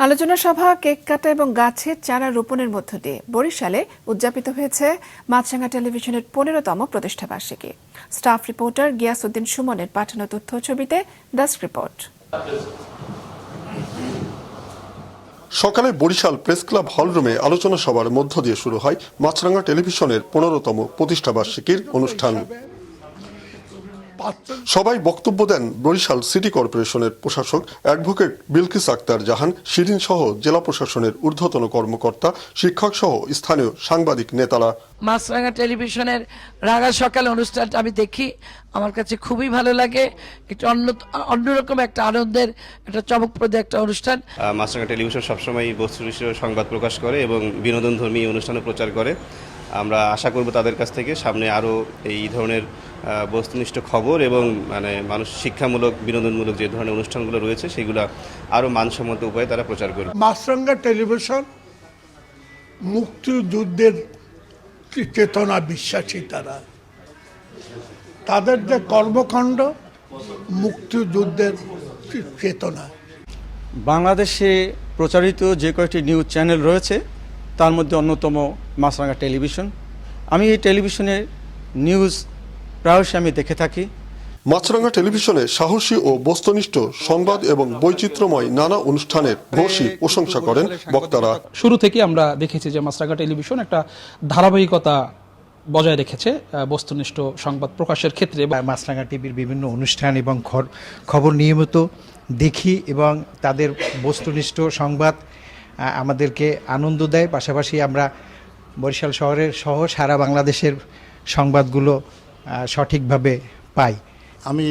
আলোচনা সভা, কেক কাটা এবং গাছের চারা রোপণের মধ্য দিয়ে বরিশালে উদযাপিত হয়েছে মাছরাঙা টেলিভিশনের 15তম প্রতিষ্ঠাবার্ষিকী। স্টাফ রিপোর্টার গিয়াসউদ্দিন সুমনের পাঠানো তথ্য ছবিতে ডেস্ক রিপোর্ট। সকালে বরিশাল প্রেস ক্লাব হলরুমে আলোচনা সভার মধ্য দিয়ে শুরু হয় মাছরাঙা টেলিভিশনের 15তম প্রতিষ্ঠাবার্ষিকীর অনুষ্ঠান। সবাই বক্তব্য দেন বরিশাল সিটি কর্পোরেশনের প্রশাসক অ্যাডভোকেট বিলকিস আক্তার জাহান, শিরিন সহ জেলা প্রশাসনের ঊর্ধ্বতন কর্মকর্তা, শিক্ষক সহ স্থানীয় সাংবাদিক নেতারা। মাছরাঙা টেলিভিশনের রাঙা সকাল অনুষ্ঠানটা আমি দেখি, আমার কাছে খুবই ভালো লাগে। একটা অন্যরকম একটা আনন্দের, একটা চমকপ্রদ একটা অনুষ্ঠান। মাছরাঙা টেলিভিশন সবসময় বস্তুনিষ্ঠ সংবাদ প্রকাশ করে এবং বিনোদনধর্মী অনুষ্ঠানও প্রচার করে। আমরা আশা করব তাদের কাছ থেকে সামনে আরও এই ধরনের বস্তুনিষ্ঠ খবর এবং মানুষ শিক্ষামূলক, বিনোদনমূলক যে ধরনের অনুষ্ঠানগুলো রয়েছে সেগুলো আরও মানসম্মত উপায়ে তারা প্রচার করবে। মাছরাঙা টেলিভিশন মুক্তিযুদ্ধের চেতনা বিশ্বাসী, তাদের যে কর্মকাণ্ড মুক্তিযুদ্ধের চেতনা। বাংলাদেশে প্রচারিত যে কয়েকটি নিউজ চ্যানেল রয়েছে তার মধ্যে অন্যতম মাছরাঙা টেলিভিশন। আমি এই টেলিভিশনের নিউজ প্রায়শই আমি দেখে থাকি। মাছরাঙা টেলিভিশনে সাহসী ও বস্তুনিষ্ঠ সংবাদ এবং বৈচিত্র্যময় নানা অনুষ্ঠানের ভূয়সী প্রশংসা করেন বক্তারা। শুরু থেকে আমরা দেখেছি যে মাছরাঙা টেলিভিশন একটা ধারাবাহিকতা বজায় রেখেছে বস্তুনিষ্ঠ সংবাদ প্রকাশের ক্ষেত্রে। মাছরাঙা টিভির বিভিন্ন অনুষ্ঠান এবং খবর নিয়মিত দেখি এবং তাদের বস্তুনিষ্ঠ সংবাদ আমাদেরকে আনন্দ দেয়। পাশাপাশি আমরা বরিশাল শহরের সহ সারা বাংলাদেশের সংবাদগুলো সঠিকভাবে পাই। আমি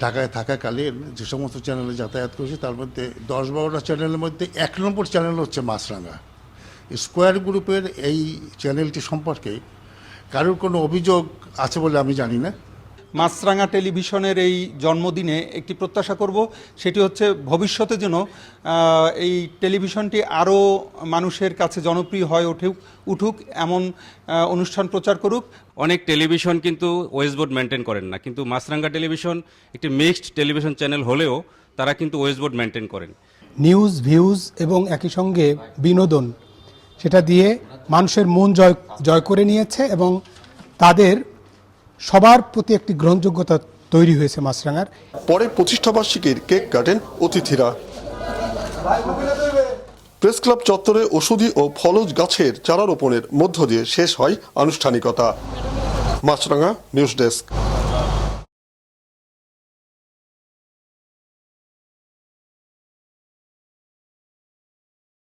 ঢাকায় থাকাকালীন যে সমস্ত চ্যানেলে যাতায়াত করেছি তার মধ্যে 10-12টা চ্যানেলের মধ্যে 1 নম্বর চ্যানেল হচ্ছে মাছরাঙা। স্কোয়ার গ্রুপের এই চ্যানেলটি সম্পর্কে কারোর কোনো অভিযোগ আছে বলে আমি জানি না। মাছরাঙা টেলিভিশনের এই জন্মদিনে একটি প্রত্যাশা করব, সেটি হচ্ছে ভবিষ্যতে যেন এই টেলিভিশনটি আরও মানুষের কাছে জনপ্রিয় হয়ে উঠুক, এমন অনুষ্ঠান প্রচার করুক। অনেক টেলিভিশন কিন্তু ওয়েস্ট বোর্ড মেনটেন করেন না, কিন্তু মাছরাঙা টেলিভিশন একটি মিক্সড টেলিভিশন চ্যানেল হলেও তারা কিন্তু ওয়েস্ট বোর্ড মেনটেন করেন। নিউজ, ভিউজ এবং একই সঙ্গে বিনোদন, সেটা দিয়ে মানুষের মন জয় করে নিয়েছে এবং তাদের সবার প্রতি একটি গ্রহণযোগ্যতা তৈরি হয়েছে মাছরাঙার। পরে প্রতিষ্ঠাবার্ষিকীর কেক কাটেন অতিথিরা। প্রেস ক্লাব চত্বরে ওষুধি ও ফলজ গাছের চারা রোপণের মধ্য দিয়ে শেষ হয় আনুষ্ঠানিকতা। মাছরাঙা নিউজ ডেস্ক।